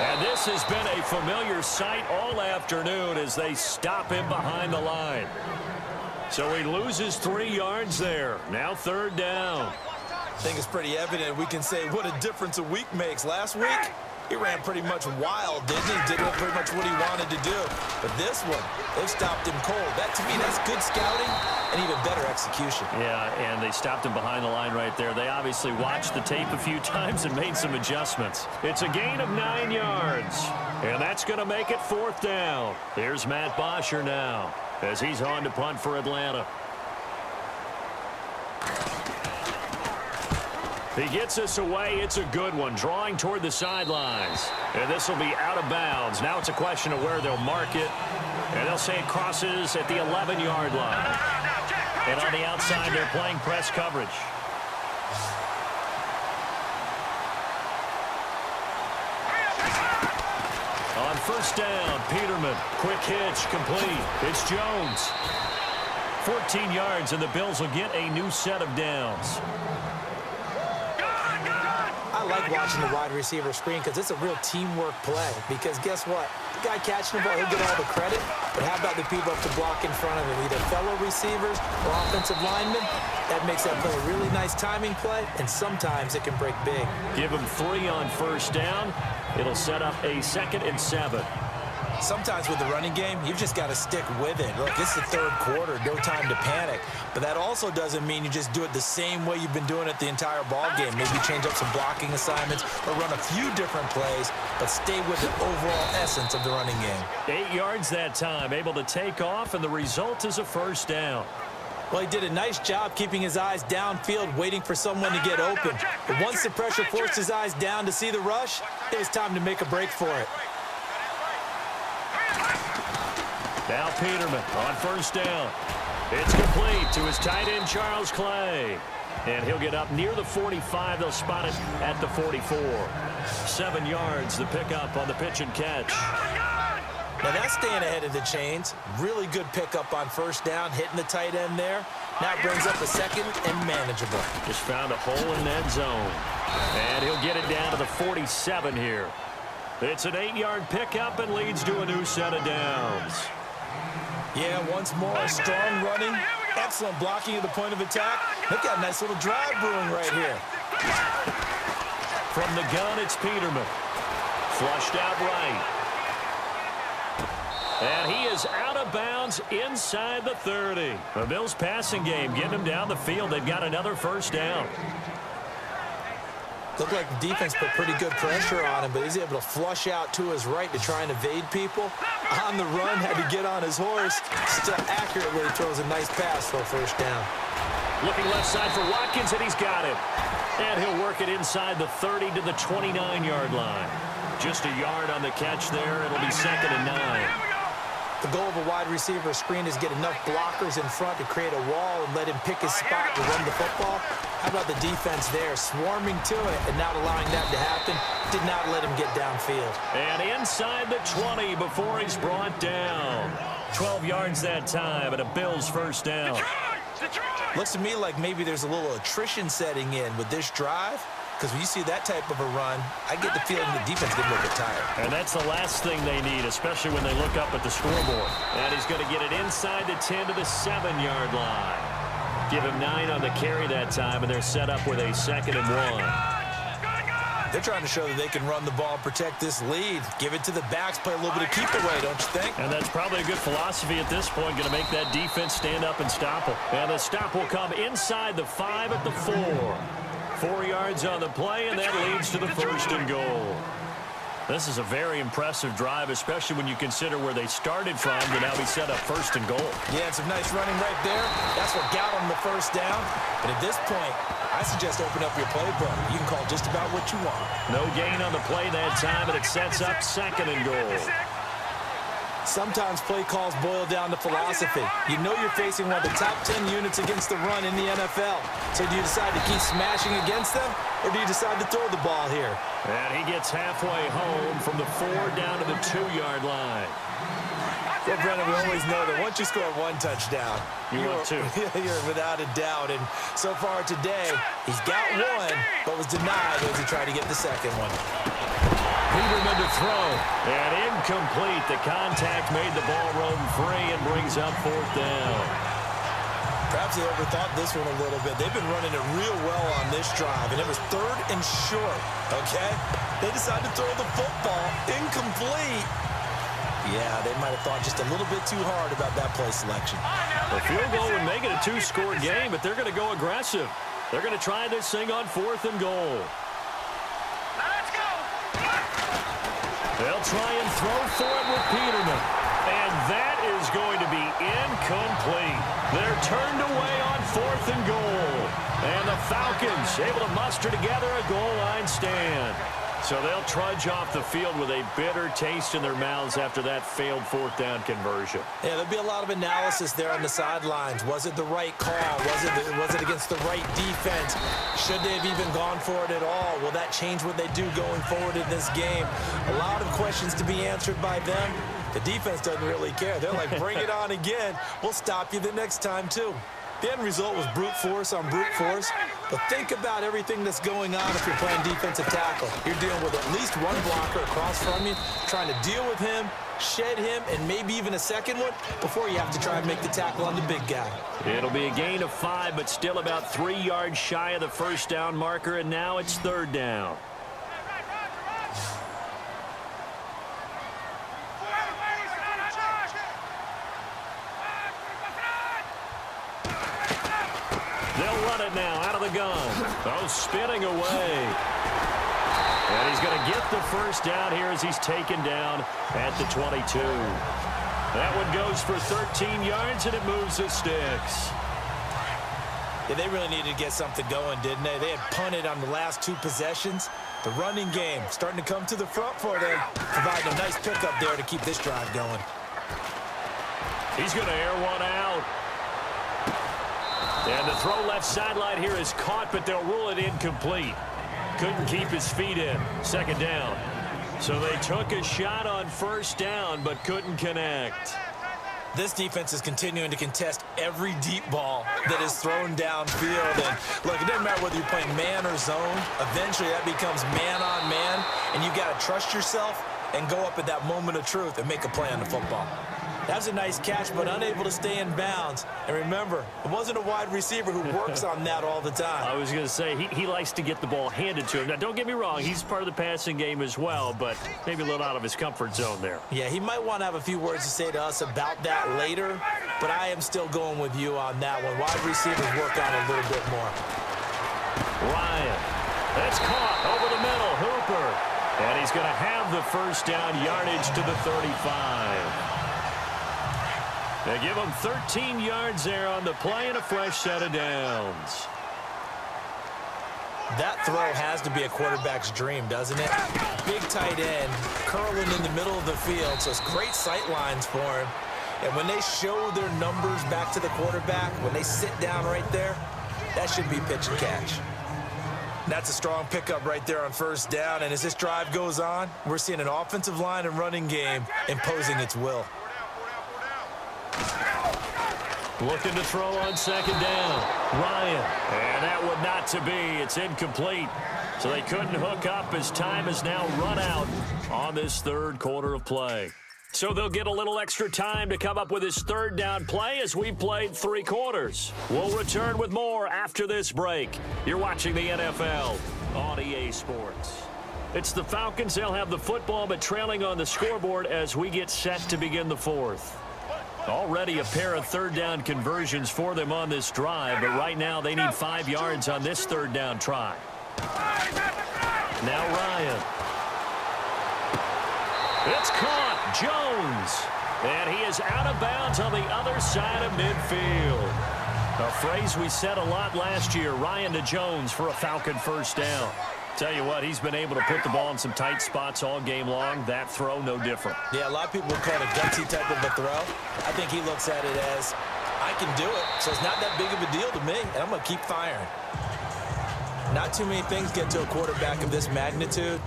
And this has been a familiar sight all afternoon as they stop him behind the line. So he loses 3 yards there. Now 3rd down. I think it's pretty evident we can say what a difference a week makes. Last week, he ran pretty much wild, didn't he? Did pretty much what he wanted to do. But this one, they've stopped him cold. That, to me, that's good scouting and even better execution. Yeah, and they stopped him behind the line right there. They obviously watched the tape a few times and made some adjustments. It's a gain of 9 yards, and that's going to make it 4th down. Here's Matt Bosher now as he's on to punt for Atlanta. He gets us away. It's a good one, drawing toward the sidelines. And this will be out of bounds. Now it's a question of where they'll mark it. And they'll say it crosses at the 11-yard line. And on the outside, they're playing press coverage. On 1st down, Peterman. Quick hitch, complete. It's Jones. 14 yards, and the Bills will get a new set of downs. I like watching the wide receiver screen because it's a real teamwork play. Because guess what? The guy catching the ball, he'll get all the credit. But how about the people up to block in front of him? Either fellow receivers or offensive linemen. That makes that play a really nice timing play, and sometimes it can break big. Give him 3 on 1st down. It'll set up a 2nd and 7. Sometimes with the running game, you've just got to stick with it. Look, it's the 3rd quarter, no time to panic. But that also doesn't mean you just do it the same way you've been doing it the entire ball game. Maybe change up some blocking assignments or run a few different plays, but stay with the overall essence of the running game. 8 yards that time, able to take off, and the result is a 1st down. Well, he did a nice job keeping his eyes downfield, waiting for someone to get open. But once the pressure forced his eyes down to see the rush, it was time to make a break for it. Now Peterman on 1st down. It's complete to his tight end, Charles Clay. And he'll get up near the 45. They'll spot it at the 44. 7 yards, the pickup on the pitch and catch. Now that's staying ahead of the chains. Really good pickup on 1st down, hitting the tight end there. Now it brings up a 2nd and manageable. Just found a hole in that zone. And he'll get it down to the 47 here. It's an 8-yard pickup and leads to a new set of downs. Yeah, once more, strong running, excellent blocking at the point of attack. They've got a nice little drive brewing right here. From the gun, it's Peterman. Flushed out right. And he is out of bounds inside the 30. The Bills passing game getting him down the field. They've got another 1st down. Looked like the defense put pretty good pressure on him, but he's able to flush out to his right to try and evade people. On the run, had to get on his horse. Still accurately throws a nice pass for a 1st down. Looking left side for Watkins, and he's got it. And he'll work it inside the 30 to the 29-yard line. Just a yard on the catch there. It'll be 2nd and 9. The goal of a wide receiver screen is get enough blockers in front to create a wall and let him pick his spot to run the football. How about the defense there, swarming to it and not allowing that to happen? Did not let him get downfield. And inside the 20 before he's brought down. 12 yards that time and a Bills 1st down. Looks to me like maybe there's a little attrition setting in with this drive. Because when you see that type of a run, I get the feeling the defense get a little bit tired. And that's the last thing they need, especially when they look up at the scoreboard. And he's going to get it inside the 10 to the 7-yard line. Give him 9 on the carry that time, and they're set up with a 2nd and 1. They're trying to show that they can run the ball and protect this lead. Give it to the backs, play a little bit of keep away, don't you think? And that's probably a good philosophy at this point, going to make that defense stand up and stop him. And the stop will come inside the 5 at the 4. 4 yards on the play, and that leads to the 1st and goal. This is a very impressive drive, especially when you consider where they started from to now be set up 1st and goal. Yeah, it's some nice running right there. That's what got them the 1st down. But at this point, I suggest open up your playbook. You can call just about what you want. No gain on the play that time, and it sets up 2nd and goal. Sometimes play calls boil down to philosophy. You know you're facing one of the top 10 units against the run in the NFL. So do you decide to keep smashing against them, or do you decide to throw the ball here? And he gets halfway home from the 4 down to the 2-yard line. Well, Brennan, we always know that once you score 1 touchdown, you're 2. You're without a doubt. And so far today, he's got 1, but was denied as he tried to get the 2nd one. Peterman to throw, and incomplete. The contact made the ball roam free and brings up 4th down. Perhaps they overthought this one a little bit. They've been running it real well on this drive, and it was 3rd and short, okay? They decided to throw the football incomplete. Yeah, they might have thought just a little bit too hard about that play selection. The field goal would make it a 2-score game, but they're going to go aggressive. They're going to try this thing on 4th and goal. Let's go. They'll try and throw for it with Peterman. And that is going to be incomplete. They're turned away on 4th and goal. And the Falcons able to muster together a goal line stand. So they'll trudge off the field with a bitter taste in their mouths after that failed 4th down conversion. Yeah, there'll be a lot of analysis there on the sidelines. Was it the right call? Was it against the right defense? Should they have even gone for it at all? Will that change what they do going forward in this game? A lot of questions to be answered by them. The defense doesn't really care. They're like, bring it on again. We'll stop you the next time, too. The end result was brute force on brute force. But think about everything that's going on if you're playing defensive tackle. You're dealing with at least one blocker across from you, trying to deal with him, shed him, and maybe even a second one before you have to try and make the tackle on the big guy. It'll be a gain of 5, but still about 3 yards shy of the 1st down marker, and now it's 3rd down. They'll run it now out of the gun. Oh, spinning away. And he's going to get the 1st down here as he's taken down at the 22. That one goes for 13 yards, and it moves the sticks. Yeah, they really needed to get something going, didn't they? They had punted on the last 2 possessions. The running game starting to come to the front for them, providing a nice pickup there to keep this drive going. He's going to air one out. And the throw left sideline here is caught, but they'll rule it incomplete. Couldn't keep his feet in. 2nd down. So they took a shot on 1st down, but couldn't connect. This defense is continuing to contest every deep ball that is thrown downfield. And look, it doesn't matter whether you're playing man or zone. Eventually that becomes man on man, and you got to trust yourself and go up at that moment of truth and make a play on the football. That was a nice catch, but unable to stay in bounds. And remember, it wasn't a wide receiver who works on that all the time. I was going to say, he likes to get the ball handed to him. Now, don't get me wrong, he's part of the passing game as well, but maybe a little out of his comfort zone there. Yeah, he might want to have a few words to say to us about that later, but I am still going with you on that one. Wide receivers work on it a little bit more. Ryan, that's caught over the middle. Hooper, and he's going to have the 1st down yardage to the 35. They give him 13 yards there on the play and a fresh set of downs. That throw has to be a quarterback's dream, doesn't it? Big tight end, curling in the middle of the field, so it's great sight lines for him. And when they show their numbers back to the quarterback, when they sit down right there, that should be pitch and catch. That's a strong pickup right there on 1st down, and as this drive goes on, we're seeing an offensive line and running game imposing its will. Looking to throw on 2nd down. Ryan. And that would not to be. It's incomplete. So they couldn't hook up as time is now run out on this 3rd quarter of play. So they'll get a little extra time to come up with his 3rd down play as we played 3 quarters. We'll return with more after this break. You're watching the NFL on EA Sports. It's the Falcons. They'll have the football, but trailing on the scoreboard as we get set to begin the 4th. Already a pair of 3rd down conversions for them on this drive, but right now they need 5 yards on this 3rd down try. Now Ryan. It's caught. Jones. And he is out of bounds on the other side of midfield. A phrase we said a lot last year, Ryan to Jones for a Falcon 1st down. Tell you what, he's been able to put the ball in some tight spots all game long. That throw, no different. Yeah, a lot of people would call it a gutsy type of a throw. I think he looks at it as, I can do it, so it's not that big of a deal to me, and I'm going to keep firing. Not too many things get to a quarterback of this magnitude,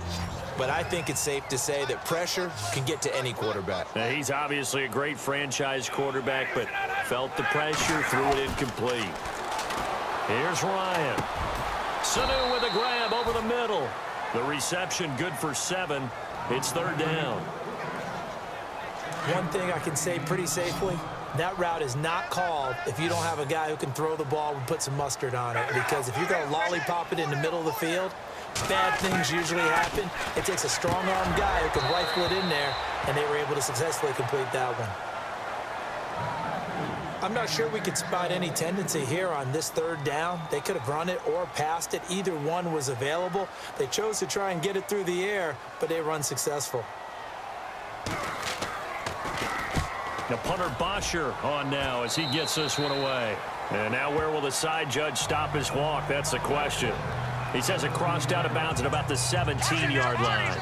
but I think it's safe to say that pressure can get to any quarterback. Now, he's obviously a great franchise quarterback, but felt the pressure, threw it incomplete. Here's Ryan. Sanu with a grab over the middle. The reception good for 7. It's 3rd down. One thing I can say pretty safely, That route is not called if you don't have a guy who can throw the ball and put some mustard on it, because if you're going to lollipop it in the middle of the field, bad things usually happen. It takes a strong-arm guy who can rifle it in there, and they were able to successfully complete that one. I'm not sure we could spot any tendency here on this third down. They could have run it or passed it. Either one was available. They chose to try and get it through the air, but they were unsuccessful. The punter Bosher on now as he gets this one away. And now where will the side judge stop his walk? That's the question. He says it crossed out of bounds at about the 17-yard line.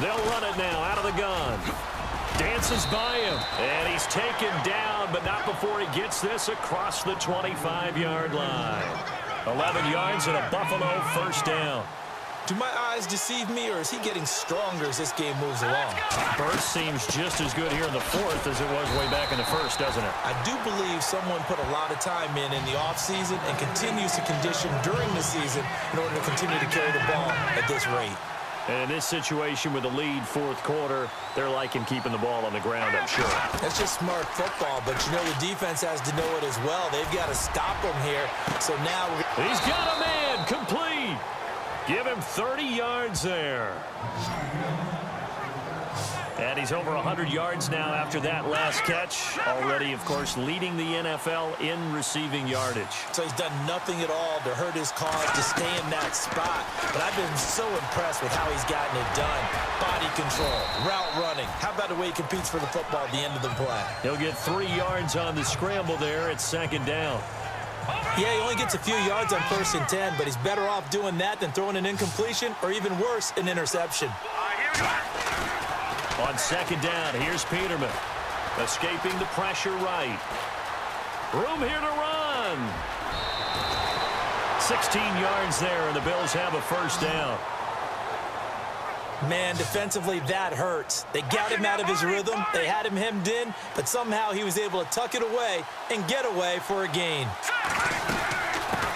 They'll run it now out of the gun. Dances by him, and he's taken down, but not before he gets this across the 25-yard line. 11 yards and a Buffalo first down. Do my eyes deceive me, or is he getting stronger as this game moves along? Burst seems just as good here in the fourth as it was way back in the first, doesn't it? I do believe someone put a lot of time in the offseason and continues to condition during the season in order to continue to carry the ball at this rate. And in this situation with the lead fourth quarter, they're liking keeping the ball on the ground, I'm sure. That's just smart football, but you know the defense has to know it as well. They've got to stop him here. So now he's got a man complete. Give him 30 yards there. And he's over 100 yards now after that last catch. Already, of course, leading the NFL in receiving yardage. So he's done nothing at all to hurt his cause, to stay in that spot. But I've been so impressed with how he's gotten it done. Body control, route running. How about the way he competes for the football at the end of the play? He'll get 3 yards on the scramble there at second down. Yeah, he only gets a few yards on 1st and 10, but he's better off doing that than throwing an incompletion or even worse, an interception. On second down, here's Peterman. Escaping the pressure right. Room here to run. 16 yards there, and the Bills have a first down. Man, defensively, that hurts. They got him out of his rhythm. They had him hemmed in, but somehow he was able to tuck it away and get away for a gain.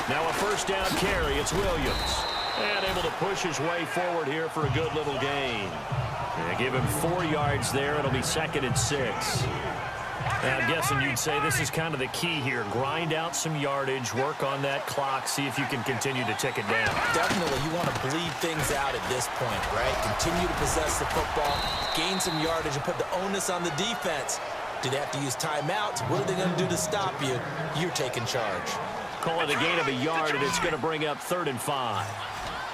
Now a first down carry. It's Williams. And able to push his way forward here for a good little gain. And give him 4 yards there. It'll be 2nd and 6. Now, I'm guessing you'd say this is kind of the key here. Grind out some yardage, work on that clock, see if you can continue to tick it down. Definitely, you want to bleed things out at this point, right? Continue to possess the football, gain some yardage, and put the onus on the defense. Do they have to use timeouts? What are they going to do to stop you? You're taking charge. Call it a gain of a yard, and it's going to bring up 3rd and 5.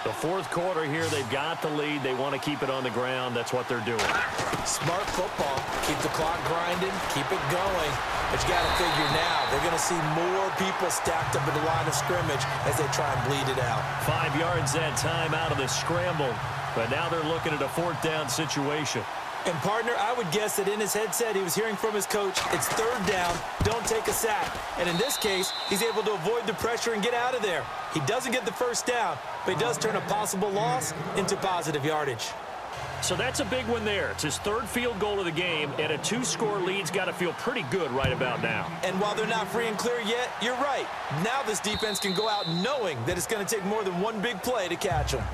The fourth quarter here, they've got the lead. They want to keep it on the ground. That's what they're doing. Smart football. Keep the clock grinding. Keep it going. But you got to figure now, they're going to see more people stacked up at the line of scrimmage as they try and bleed it out. 5 yards that time out of the scramble. But now they're looking at a 4th down situation. And, partner, I would guess that in his headset he was hearing from his coach, it's 3rd down, don't take a sack. And in this case, he's able to avoid the pressure and get out of there. He doesn't get the first down, but he does turn a possible loss into positive yardage. So that's a big one there. It's his 3rd field goal of the game, and a 2-score lead's got to feel pretty good right about now. And while they're not free and clear yet, you're right. Now this defense can go out knowing that it's going to take more than one big play to catch them.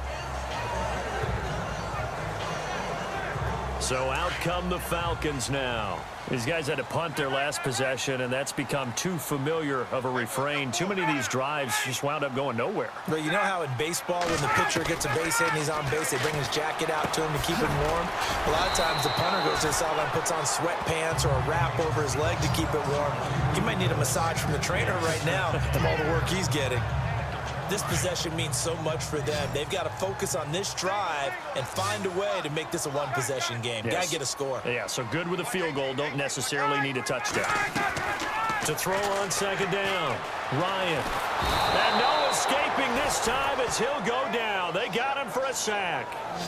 So out come the Falcons now. These guys had to punt their last possession, and that's become too familiar of a refrain. Too many of these drives just wound up going nowhere. But you know how in baseball, when the pitcher gets a base hit and he's on base, they bring his jacket out to him to keep him warm? A lot of times the punter goes to the sideline, puts on sweatpants or a wrap over his leg to keep it warm. He might need a massage from the trainer right now from all the work he's getting. This possession means so much for them. They've got to focus on this drive and find a way to make this a one-possession game. Yes. Got to get a score. Yeah, so good with a field goal. Don't necessarily need a touchdown. To throw on second down, Ryan. And no escaping this time as he'll go down. They got him for a sack.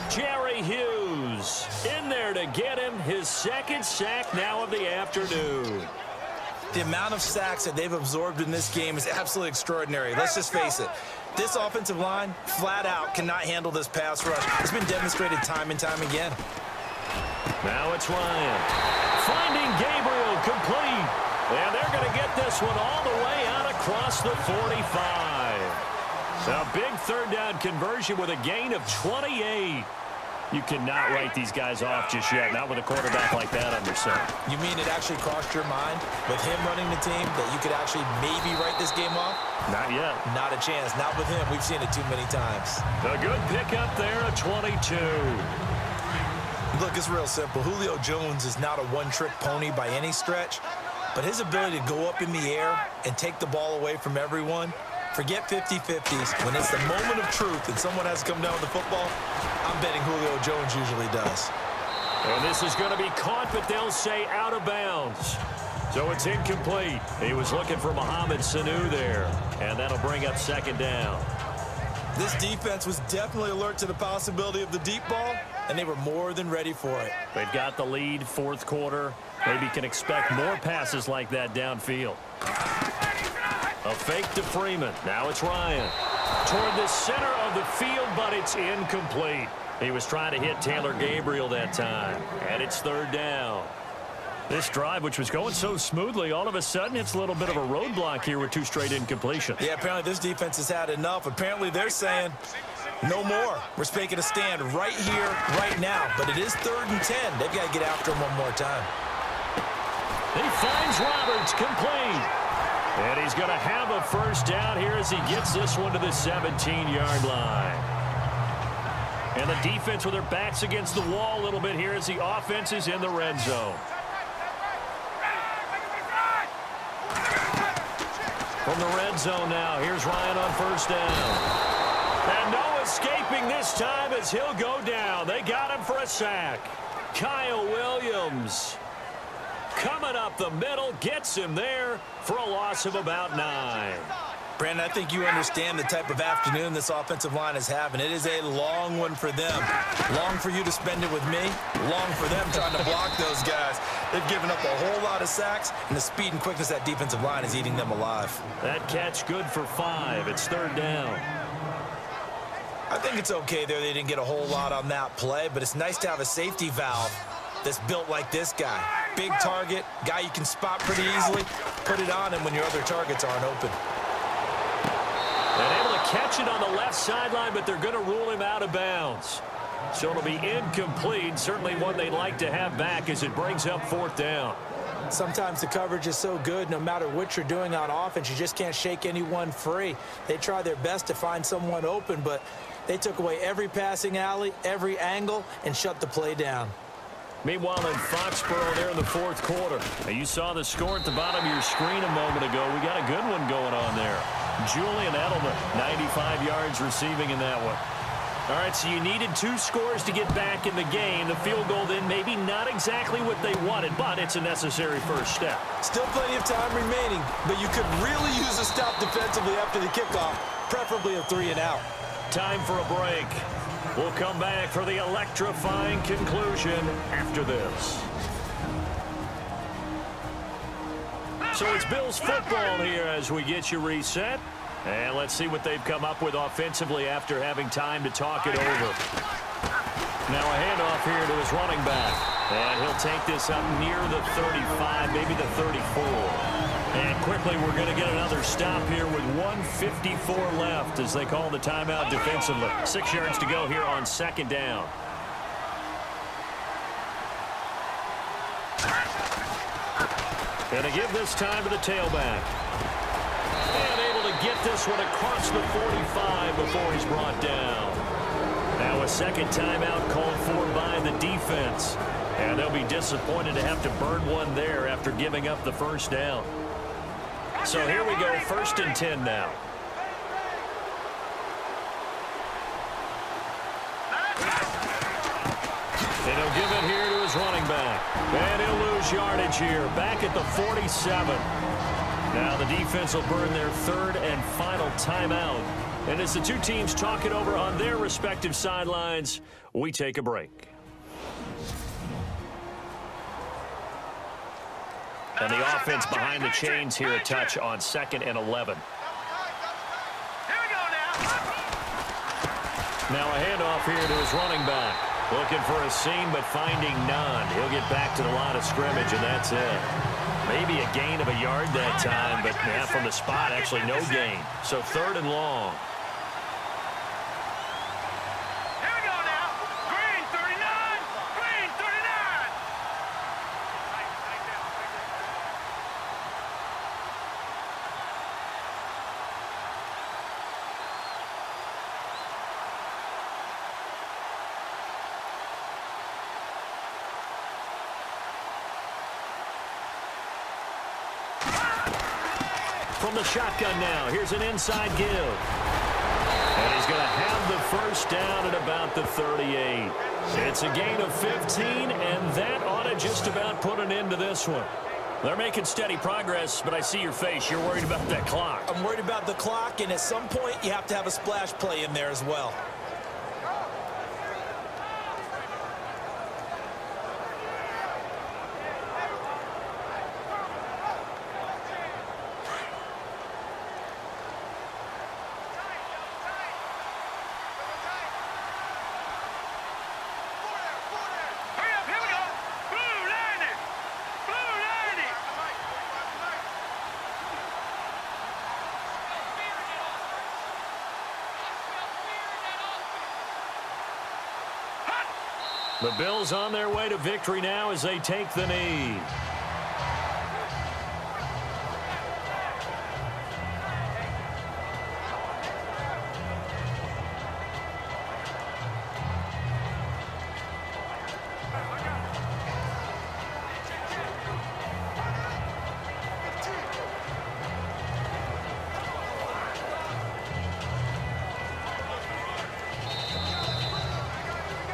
Jerry Hughes in there to get him his 2nd sack now of the afternoon. The amount of sacks that they've absorbed in this game is absolutely extraordinary. Let's just face it. This offensive line, flat out, cannot handle this pass rush. It's been demonstrated time and time again. Now it's Ryan. Finding Gabriel complete. And they're going to get this one all the way out across the 45. A big third down conversion with a gain of 28. You cannot write these guys off just yet, not with a quarterback like that under center. You mean it actually crossed your mind with him running the team that you could actually maybe write this game off? Not yet. Not a chance. Not with him. We've seen it too many times. A good pickup there, a 22. Look, it's real simple. Julio Jones is not a one-trick pony by any stretch, but his ability to go up in the air and take the ball away from everyone, forget 50-50s. When it's the moment of truth and someone has to come down with the football, I'm betting Julio Jones usually does. And this is going to be caught, but they'll say out of bounds. So it's incomplete. He was looking for Mohamed Sanu there, and that'll bring up second down. This defense was definitely alert to the possibility of the deep ball, and they were more than ready for it. They've got the lead, fourth quarter. Maybe can expect more passes like that downfield. A fake to Freeman. Now it's Ryan. Toward the center of the field, but it's incomplete. He was trying to hit Taylor Gabriel that time, and it's third down. This drive, which was going so smoothly, all of a sudden it's a little bit of a roadblock here with two straight incompletions. Yeah, apparently this defense has had enough. Apparently they're saying no more. We're making a stand right here, right now. But it is 3rd and 10. They've got to get after him one more time. He finds Roberts, complete. And he's going to have a first down here as he gets this one to the 17-yard line. And the defense with their backs against the wall a little bit here as the offense is in the red zone. From the red zone now, here's Ryan on first down. And no escaping this time as he'll go down. They got him for a sack. Kyle Williams coming up the middle, gets him there for a loss of about 9. Brandon, I think you understand the type of afternoon this offensive line is having. It is a long one for them. Long for you to spend it with me. Long for them trying to block those guys. They've given up a whole lot of sacks, and the speed and quickness of that defensive line is eating them alive. That catch good for 5. It's third down. I think it's okay there. They didn't get a whole lot on that play, but it's nice to have a safety valve that's built like this guy. Big target, guy you can spot pretty easily. Put it on him when your other targets aren't open. And able to catch it on the left sideline, but they're going to rule him out of bounds. So it'll be incomplete. Certainly one they'd like to have back as it brings up fourth down. Sometimes the coverage is so good, no matter what you're doing on offense, you just can't shake anyone free. They try their best to find someone open, but they took away every passing alley, every angle, and shut the play down. Meanwhile, in Foxborough there in the fourth quarter. Now, you saw the score at the bottom of your screen a moment ago. We got a good one going on there. Julian Edelman, 95 yards receiving in that one. All right, so you needed 2 scores to get back in the game. The field goal then maybe not exactly what they wanted, but it's a necessary first step. Still plenty of time remaining, but you could really use a stop defensively after the kickoff, preferably a 3-and-out. Time for a break. We'll come back for the electrifying conclusion after this. So it's Bills football here as we get you reset. And let's see what they've come up with offensively after having time to talk it over. Now a handoff here to his running back. And he'll take this up near the 35, maybe the 34. And quickly we're going to get another stop here with 1:54 left as they call the timeout defensively. 6 yards to go here on second down. And to give this time to the tailback. And able to get this one across the 45 before he's brought down. Now a second timeout called for by the defense. And they'll be disappointed to have to burn one there after giving up the first down. So here we go, 1st and 10 now. And he'll give it here to his running back. And he'll lose yardage here, back at the 47. Now the defense will burn their 3rd and final timeout. And as the two teams talk it over on their respective sidelines, we take a break. And the offense behind the chains here a touch on 2nd and 11. Now a handoff here to his running back. Looking for a seam, but finding none. He'll get back to the line of scrimmage, and that's it. Maybe a gain of a yard that time, but from the spot, actually no gain. So 3rd and long. From the shotgun now, here's an inside give. And he's going to have the first down at about the 38. It's a gain of 15, and that ought to just about put an end to this one. They're making steady progress, but I see your face. You're worried about that clock. I'm worried about the clock, and at some point, you have to have a splash play in there as well. The Bills on their way to victory now as they take the knee.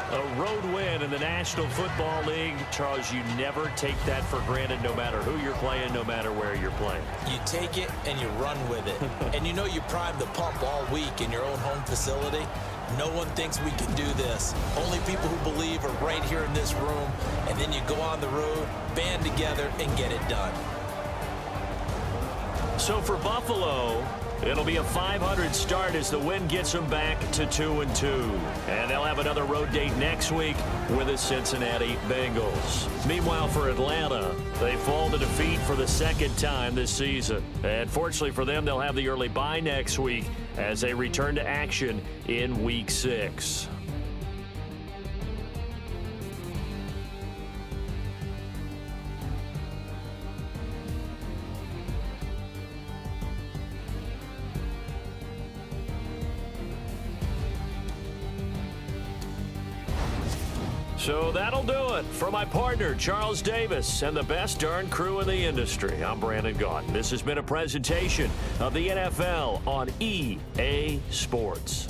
A road win in the National Football League. Charles, you never take that for granted no matter who you're playing, no matter where you're playing. You take it and you run with it. And you know you primed the pump all week in your own home facility. No one thinks we can do this. Only people who believe are right here in this room. And then you go on the road, band together, and get it done. So for Buffalo, it'll be a 500 start as the win gets them back to 2-2. And they'll have another road date next week with the Cincinnati Bengals. Meanwhile, for Atlanta, they fall to defeat for the second time this season. And fortunately for them, they'll have the early bye next week as they return to action in Week 6. So that'll do it for my partner, Charles Davis, and the best darn crew in the industry. I'm Brandon Gaudin. This has been a presentation of the NFL on EA Sports.